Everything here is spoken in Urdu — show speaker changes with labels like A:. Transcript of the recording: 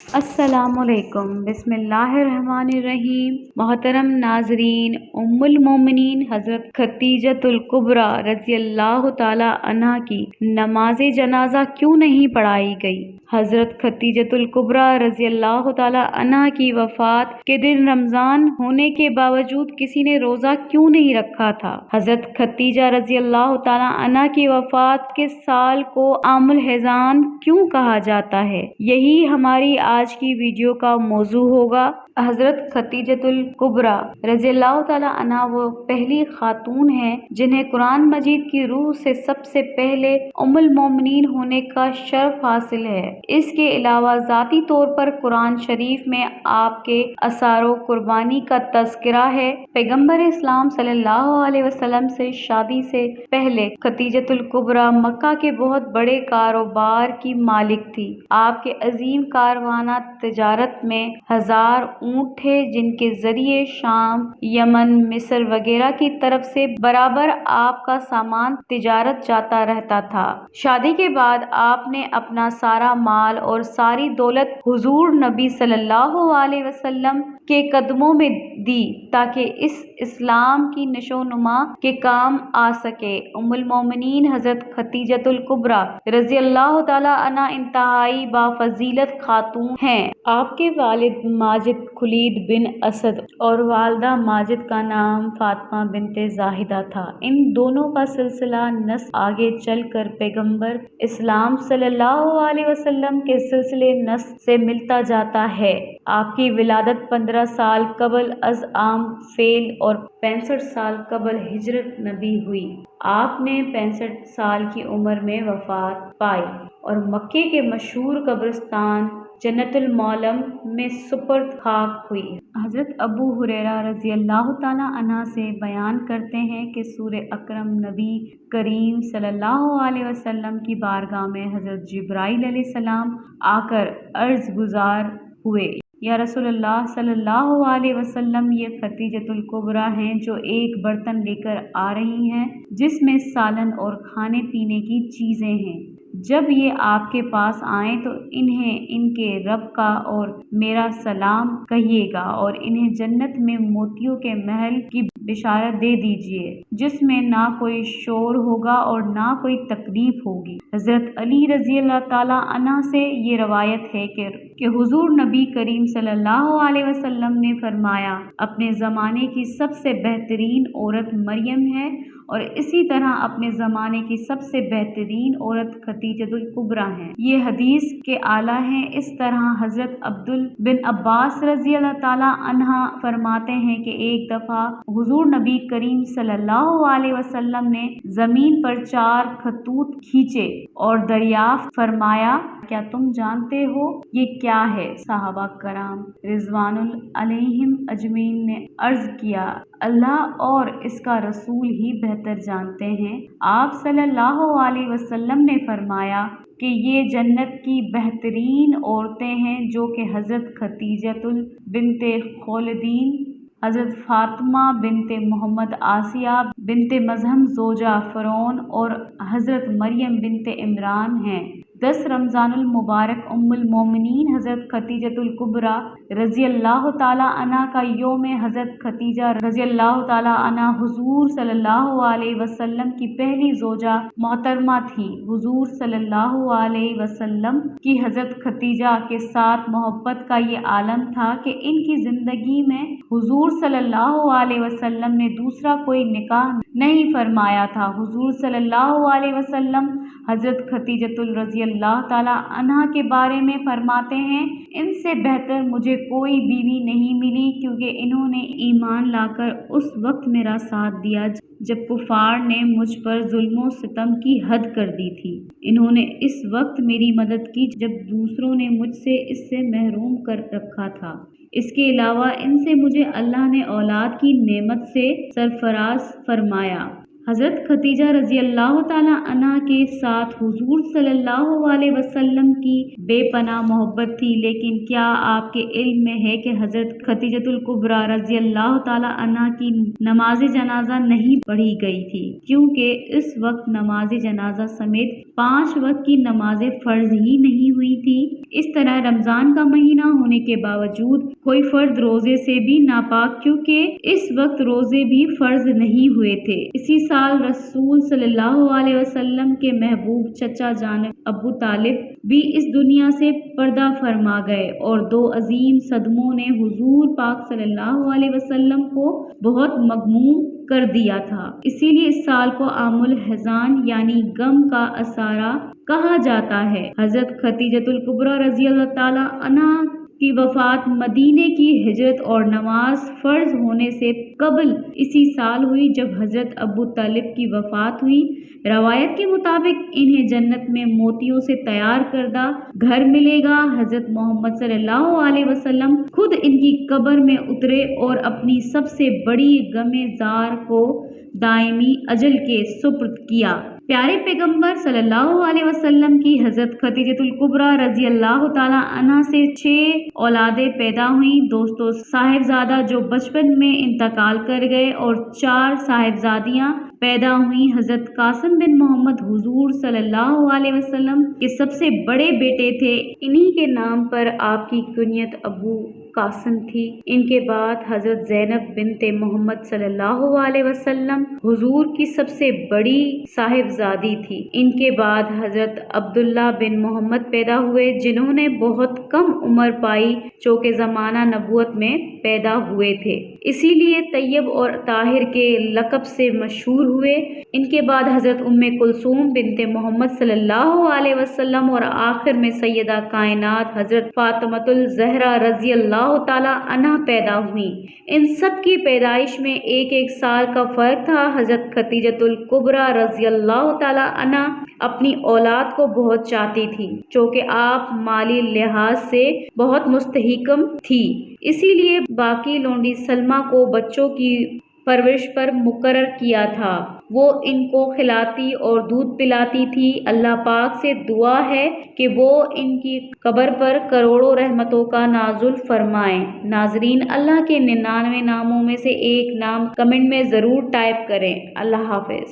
A: السلام علیکم، بسم اللہ الرحمن الرحیم۔ محترم ناظرین، ام المومنین حضرت خدیجۃ الکبریٰ رضی اللہ تعالی عنہا کی نماز جنازہ کیوں نہیں پڑھائی گئی؟ حضرت خدیجۃ الکبریٰ رضی اللہ تعالی عنہا کی وفات کے دن رمضان ہونے کے باوجود کسی نے روزہ کیوں نہیں رکھا تھا؟ حضرت خدیجہ رضی اللہ تعالی عنہا کی وفات کے سال کو عام الحزن کیوں کہا جاتا ہے؟ یہی ہماری آج کی ویڈیو کا موضوع ہوگا۔ حضرت خدیجۃ الکبریٰ رضی اللہ تعالی عنہا وہ پہلی خاتون ہیں جنہیں قرآن مجید کی روح سے سب سے پہلے ام المومنین ہونے کا شرف حاصل ہے۔ اس کے علاوہ ذاتی طور پر قرآن شریف میں آپ کے آثار و قربانی کا تذکرہ ہے۔ پیغمبر اسلام صلی اللہ علیہ وسلم سے شادی سے پہلے خدیجۃ الکبریٰ مکہ کے بہت بڑے کاروبار کی مالک تھی۔ آپ کے عظیم کاروانہ تجارت میں 1000 اونٹ تھے جن کے ذریعے شام، یمن، مصر وغیرہ کی طرف سے برابر آپ کا سامان تجارت جاتا رہتا تھا۔ شادی کے بعد آپ نے اپنا سارا مال اور ساری دولت حضور نبی صلی اللہ علیہ وسلم کے قدموں میں دی تاکہ اس اسلام کی نشو و نما کے کام آ سکے۔ ام المومنین حضرت خدیجۃ الکبریٰ رضی اللہ تعالی عنہا انتہائی بافضیلت خاتون ہیں۔ آپ کے والد ماجد خلید بن اسد اور والدہ ماجد کا نام فاطمہ بنت زاہدہ تھا۔ ان دونوں کا سلسلہ نسب آگے چل کر پیغمبر اسلام صلی اللہ علیہ وسلم کے سلسلے نسب سے ملتا جاتا ہے۔ آپ کی ولادت 15 سال قبل از عام فیل اور 65 سال قبل ہجرت نبی ہوئی۔ آپ نے 65 سال کی عمر میں وفات پائی اور مکے کے مشہور قبرستان جنت المعلم میں سپرد خاک ہوئی۔ حضرت ابو ہریرہ رضی اللہ تعالی عنہ سے بیان کرتے ہیں کہ حضور اکرم نبی کریم صلی اللہ علیہ وسلم کی بارگاہ میں حضرت جبرائیل علیہ السلام آ کر عرض گزار ہوئے، یا رسول اللہ صلی اللہ علیہ وسلم، یہ خدیجۃ الکبریٰ ہیں جو ایک برتن لے کر آ رہی ہیں جس میں سالن اور کھانے پینے کی چیزیں ہیں۔ جب یہ آپ کے پاس آئیں تو انہیں ان کے رب کا اور میرا سلام کہیے گا اور انہیں جنت میں موتیوں کے محل کی بشارت دے دیجیے جس میں نہ کوئی شور ہوگا اور نہ کوئی تکلیف ہوگی۔ حضرت علی رضی اللہ تعالی عنہ سے یہ روایت ہے کہ حضور نبی کریم صلی اللہ علیہ وسلم نے فرمایا، اپنے زمانے کی سب سے بہترین عورت مریم ہے اور اسی طرح اپنے زمانے کی سب سے بہترین عورت خدیجۃ الکبریٰ ہیں۔ یہ حدیث کے اعلیٰ ہیں۔ اس طرح حضرت عبداللہ بن عباس رضی اللہ تعالی عنہ فرماتے ہیں کہ ایک دفعہ حضور نبی کریم صلی اللہ علیہ وسلم نے زمین پر 4 خطوط کھینچے اور دریافت فرمایا، کیا تم جانتے ہو یہ کیا ہے؟ صحابہ کرام رضوان علیہم اجمعین نے عرض کیا، اللہ اور اس کا رسول ہی بہتر جانتے ہیں۔ آپ صلی اللہ علیہ وسلم نے فرمایا کہ یہ جنت کی بہترین عورتیں ہیں جو کہ حضرت خدیجۃ بنت خولدین، حضرت فاطمہ بنت محمد آسیہ بنت مزاحم زوجہ فرعون اور حضرت مریم بنت عمران ہیں۔ 10 رمضان المبارک ام المومنین حضرت خدیجۃ الکبریٰ رضی اللہ تعالی عنہ کا یوم حضرت خدیجہ رضی اللہ تعالی عنہ حضور صلی اللہ علیہ وسلم کی پہلی زوجہ محترمہ تھیں۔ حضور صلی اللہ علیہ وسلم کی حضرت خدیجہ کے ساتھ محبت کا یہ عالم تھا کہ ان کی زندگی میں حضور صلی اللہ علیہ وسلم نے دوسرا کوئی نکاح نہیں فرمایا تھا۔ حضور صلی اللہ علیہ وسلم حضرت خدیجۃ رضی اللہ تعالی عنہا کے بارے میں فرماتے ہیں، ان سے بہتر مجھے کوئی بیوی نہیں ملی کیونکہ انہوں نے ایمان لا کر اس وقت میرا ساتھ دیا جب کفار نے مجھ پر ظلم و ستم کی حد کر دی تھی۔ انہوں نے اس وقت میری مدد کی جب دوسروں نے مجھ سے اس سے محروم کر رکھا تھا۔ اس کے علاوہ ان سے مجھے اللہ نے اولاد کی نعمت سے سرفراز فرمایا۔ حضرت خدیجہ رضی اللہ تعالیٰ عنہ کے ساتھ حضور صلی اللہ علیہ وسلم کی بے پناہ محبت تھی، لیکن کیا آپ کے علم میں ہے کہ حضرت خدیجہ الکبریٰ رضی اللہ تعالیٰ عنہ کی نماز جنازہ نہیں پڑھی گئی تھی، کیونکہ اس وقت نماز جنازہ سمیت 5 وقت کی نمازیں فرض ہی نہیں ہوئی تھی۔ اس طرح رمضان کا مہینہ ہونے کے باوجود کوئی فرد روزے سے بھی ناپاک، کیونکہ اس وقت روزے بھی فرض نہیں ہوئے تھے۔ اسی سال رسول صلی اللہ علیہ وسلم کے محبوب چچا جانب ابو طالب بھی اس دنیا سے پردہ فرما گئے، اور 2 عظیم صدموں نے حضور پاک صلی اللہ علیہ وسلم کو بہت مغموم کر دیا تھا۔ اسی لیے اس سال کو عام الحزن یعنی غم کا عشرہ کہا جاتا ہے۔ حضرت خدیجہ الکبریٰ رضی اللہ تعالیٰ عنہ کی وفات مدینے کی ہجرت اور نماز فرض ہونے سے قبل اسی سال ہوئی جب حضرت ابو طالب کی وفات ہوئی۔ روایت کے مطابق انہیں جنت میں موتیوں سے تیار کردہ گھر ملے گا۔ حضرت محمد صلی اللہ علیہ وسلم خود ان کی قبر میں اترے اور اپنی سب سے بڑی غم زار کو دائمی اجل کے سپرد کیا۔ پیارے پیغمبر صلی اللہ علیہ وسلم کی حضرت خدیجہ الکبریٰ رضی اللہ تعالیٰ عنہ سے 6 اولادیں پیدا ہوئیں۔ دوستو، صاحبزادہ جو بچپن میں انتقال کر گئے اور 4 صاحبزادیاں پیدا ہوئیں۔ حضرت قاسم بن محمد حضور صلی اللہ علیہ وسلم کے سب سے بڑے بیٹے تھے، انہی کے نام پر آپ کی کنیت ابو قاسم تھی۔ ان کے بعد حضرت زینب بنت محمد صلی اللہ علیہ وسلم حضور کی سب سے بڑی صاحبزادی تھی۔ ان کے بعد حضرت عبداللہ بن محمد پیدا ہوئے، جنہوں نے بہت کم عمر پائی، چونکہ زمانہ نبوت میں پیدا ہوئے تھے، اسی لیے طیب اور طاہر کے لقب سے مشہور ہوئے۔ ان کے بعد حضرت ام کلثوم بنت محمد صلی اللہ علیہ وسلم اور آخر میں سیدہ کائنات حضرت فاطمۃ الزہرا رضی اللہ تعالیٰ عنہ پیدا ہوئیں۔ ان سب کی پیدائش میں 1 سال کا فرق تھا۔ حضرت خدیجہ الکبریٰ رضی اللہ تعالیٰ عنہ اپنی اولاد کو بہت چاہتی تھی، چونکہ آپ مالی لحاظ سے بہت مستحکم تھی، اسی لیے باقی لونڈی سلمہ کو بچوں کی پرورش پر مقرر کیا تھا۔ وہ ان کو کھلاتی اور دودھ پلاتی تھی۔ اللہ پاک سے دعا ہے کہ وہ ان کی قبر پر کروڑوں رحمتوں کا نازل فرمائیں۔ ناظرین، اللہ کے 99 ناموں میں سے ایک نام کمنٹ میں ضرور ٹائپ کریں۔ اللہ حافظ۔